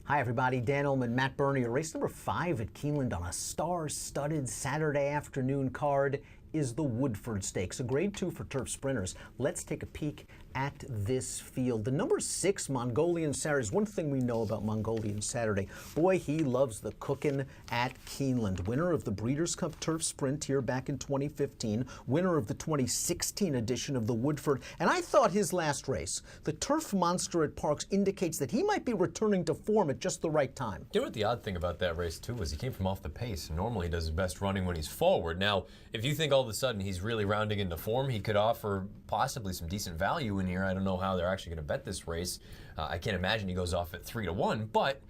Hi everybody, Dan Illman, Matt Bernier. Race number 5 at Keeneland on a star-studded Saturday afternoon card is the Woodford Stakes, a grade 2 for turf sprinters. Let's take a peek at this field. The number 6 Mongolian Saturday is one thing we know about Mongolian Saturday. Boy, he loves the cookin' at Keeneland. Winner of the Breeders' Cup Turf Sprint here back in 2015. Winner of the 2016 edition of the Woodford. And I thought his last race, the Turf Monster at Parks, indicates that he might be returning to form at just the right time. You know what the odd thing about that race, too, was he came from off the pace. Normally he does his best running when he's forward. Now, if you think all of a sudden he's really rounding into form, he could offer possibly some decent value in here. I don't know how they're actually going to bet this race. I can't imagine he goes off at 3-1, but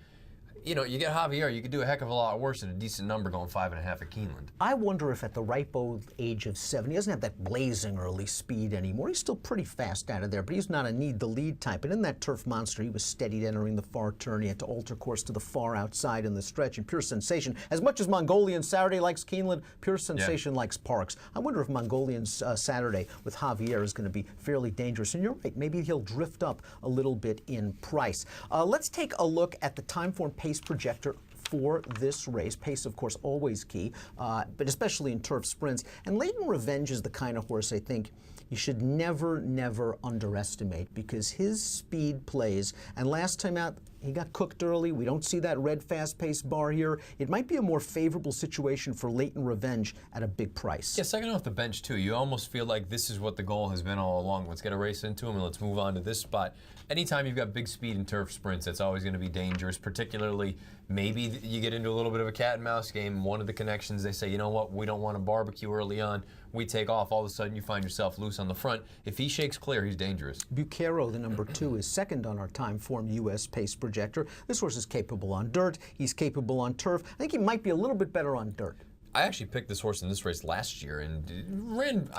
you know, you get Javier, you could do a heck of a lot worse at a decent number going 5.5 at Keeneland. I wonder if at the ripe old age of 7, he doesn't have that blazing early speed anymore. He's still pretty fast out of there, but he's not a need-the-lead type. And in that Turf Monster, he was steadied entering the far turn. He had to alter course to the far outside in the stretch, and Pure Sensation, as much as Mongolian Saturday likes Keeneland, Pure Sensation likes Parks. I wonder if Mongolian Saturday with Javier is going to be fairly dangerous. And you're right, maybe he'll drift up a little bit in price. Let's take a look at the Timeform pace projector for this race. Pace, of course, always key, but especially in turf sprints. And Latent Revenge is the kind of horse I think you should never underestimate, because his speed plays, and last time out, he got cooked early. We don't see that red fast-paced bar here. It might be a more favorable situation for Latent Revenge at a big price. Yeah, second off the bench, too. You almost feel like this is what the goal has been all along. Let's get a race into him and let's move on to this spot. Anytime you've got big speed in turf sprints, that's always going to be dangerous, particularly maybe you get into a little bit of a cat and mouse game. One of the connections, they say, you know what, we don't want to barbecue early on. We take off. All of a sudden, you find yourself loose on the front. If he shakes clear, he's dangerous. Bucaro, the number 2, is second on our Timeform U.S. pace projector. This horse is capable on dirt. He's capable on turf. I think he might be a little bit better on dirt. I actually picked this horse in this race last year and ran,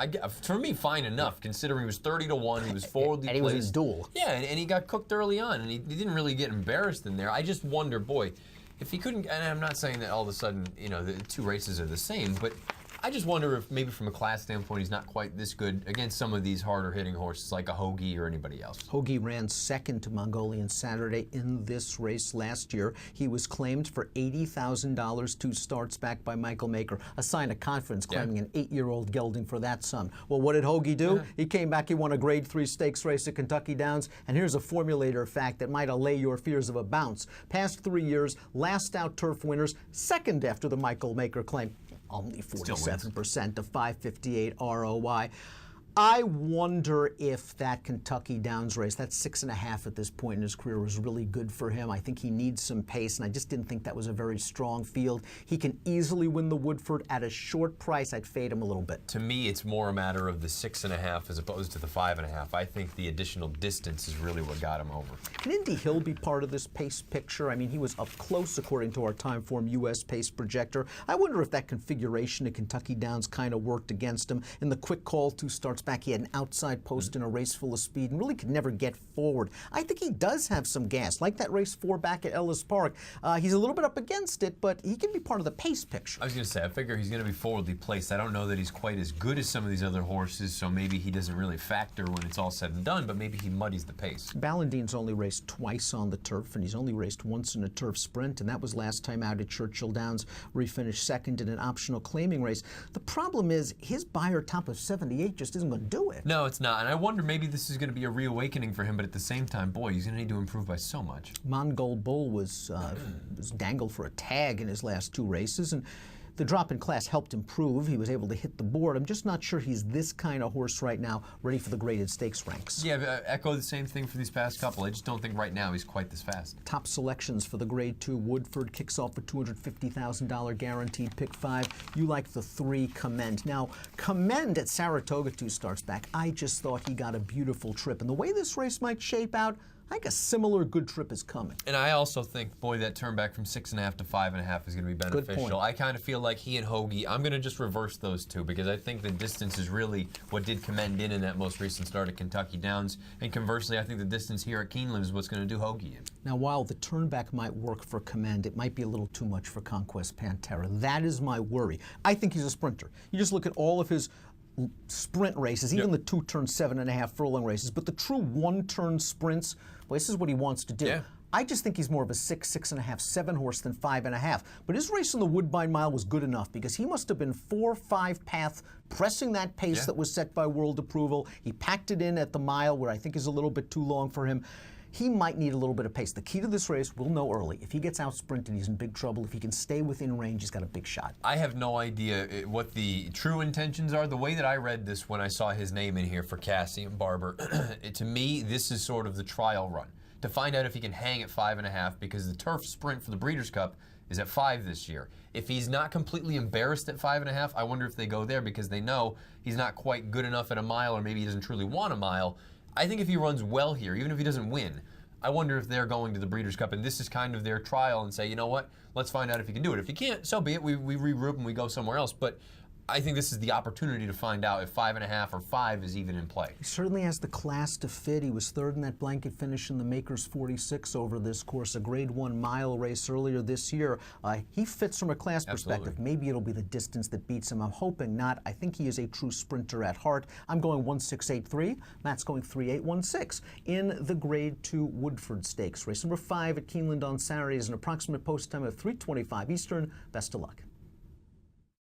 for me, fine enough, considering he was 30-1. He was forwardly placed. And he was in duel. Yeah, and he got cooked early on, and he didn't really get embarrassed in there. I just wonder, boy, if he couldn't, and I'm not saying that all of a sudden, you know, the two races are the same, but I just wonder if maybe from a class standpoint he's not quite this good against some of these harder hitting horses like a Hoagie or anybody else. Hoagie ran second to Mongolian Saturday in this race last year. He was claimed for $80,000 2 starts back by Michael Maker, a sign of confidence, claiming an 8-year-old gelding for that sum. Well, what did Hoagie do? He came back, he won a grade 3 stakes race at Kentucky Downs, and here's a formulator fact that might allay your fears of a bounce. Past 3 years, last out turf winners, second after the Michael Maker claim. Only 47% of 558 ROI. I wonder if that Kentucky Downs race, that 6.5 at this point in his career, was really good for him. I think he needs some pace, and I just didn't think that was a very strong field. He can easily win the Woodford at a short price. I'd fade him a little bit. To me, it's more a matter of the 6.5 as opposed to the 5.5. I think the additional distance is really what got him over. Can Indy Hill be part of this pace picture? I mean, he was up close according to our Timeform U.S. pace projector. I wonder if that configuration at Kentucky Downs kind of worked against him. In the quick call 2 starts back, he had an outside post in a race full of speed and really could never get forward. I think he does have some gas, like that race 4 back at Ellis Park. He's a little bit up against it, but he can be part of the pace picture. I was going to say, I figure he's going to be forwardly placed. I don't know that he's quite as good as some of these other horses, so maybe he doesn't really factor when it's all said and done, but maybe he muddies the pace. Ballandine's only raced twice on the turf, and he's only raced once in a turf sprint, and that was last time out at Churchill Downs, where he finished second in an optional claiming race. The problem is his Beyer top of 78 just isn't going to do it. No, it's not, and I wonder maybe this is going to be a reawakening for him, but at the same time, boy, he's going to need to improve by so much. Mongol Bull was dangled for a tag in his last 2 races, and the drop in class helped improve. He was able to hit the board. I'm just not sure he's this kind of horse right now, ready for the graded stakes ranks. Yeah, echo the same thing for these past couple. I just don't think right now he's quite this fast. Top selections for the grade 2. Woodford kicks off a $250,000 guaranteed pick 5. You like the 3 Commend. Now, Commend at Saratoga 2 starts back. I just thought he got a beautiful trip. And the way this race might shape out, I think a similar good trip is coming. And I also think, boy, that turn back from 6.5 to 5.5 is going to be beneficial. I kind of feel like he and Hoagie, I'm going to just reverse those two because I think the distance is really what did Commend in that most recent start at Kentucky Downs. And conversely, I think the distance here at Keeneland is what's going to do Hoagie in. Now, while the turn back might work for Commend, it might be a little too much for Conquest Pantera. That is my worry. I think he's a sprinter. You just look at all of his sprint races, even the 2-turn 7.5 furlong races, but the true 1-turn sprints, well, this is what he wants to do. I just think he's more of a 6, 6.5, 7 horse than 5.5. But his race in the Woodbine Mile was good enough because he must have been 4-5 path pressing that pace that was set by world approval. He packed it in at the mile where I think is a little bit too long for him. He might need a little bit of pace. The key to this race, we'll know early. If he gets out sprinted, he's in big trouble. If he can stay within range, he's got a big shot. I have no idea what the true intentions are. The way that I read this when I saw his name in here for Cassie and Barber, to me, this is sort of the trial run to find out if he can hang at 5.5, because the turf sprint for the Breeders' Cup is at 5 this year. If he's not completely embarrassed at 5.5, I wonder if they go there because they know he's not quite good enough at a mile, or maybe he doesn't truly want a mile. I think if he runs well here, even if he doesn't win, I wonder if they're going to the Breeders' Cup, and this is kind of their trial, and say, you know what, let's find out if he can do it. If he can't, so be it. We regroup and we go somewhere else. But I think this is the opportunity to find out if 5.5 or 5 is even in play. He certainly has the class to fit. He was third in that blanket finish in the Makers 46 over this course, a Grade 1 mile race earlier this year. He fits from a class perspective. Maybe it'll be the distance that beats him. I'm hoping not. I think he is a true sprinter at heart. I'm going 1.683. Matt's going 3.816 in the Grade 2 Woodford Stakes. Race number 5 at Keeneland on Saturday is an approximate post time of 3:25 Eastern. Best of luck.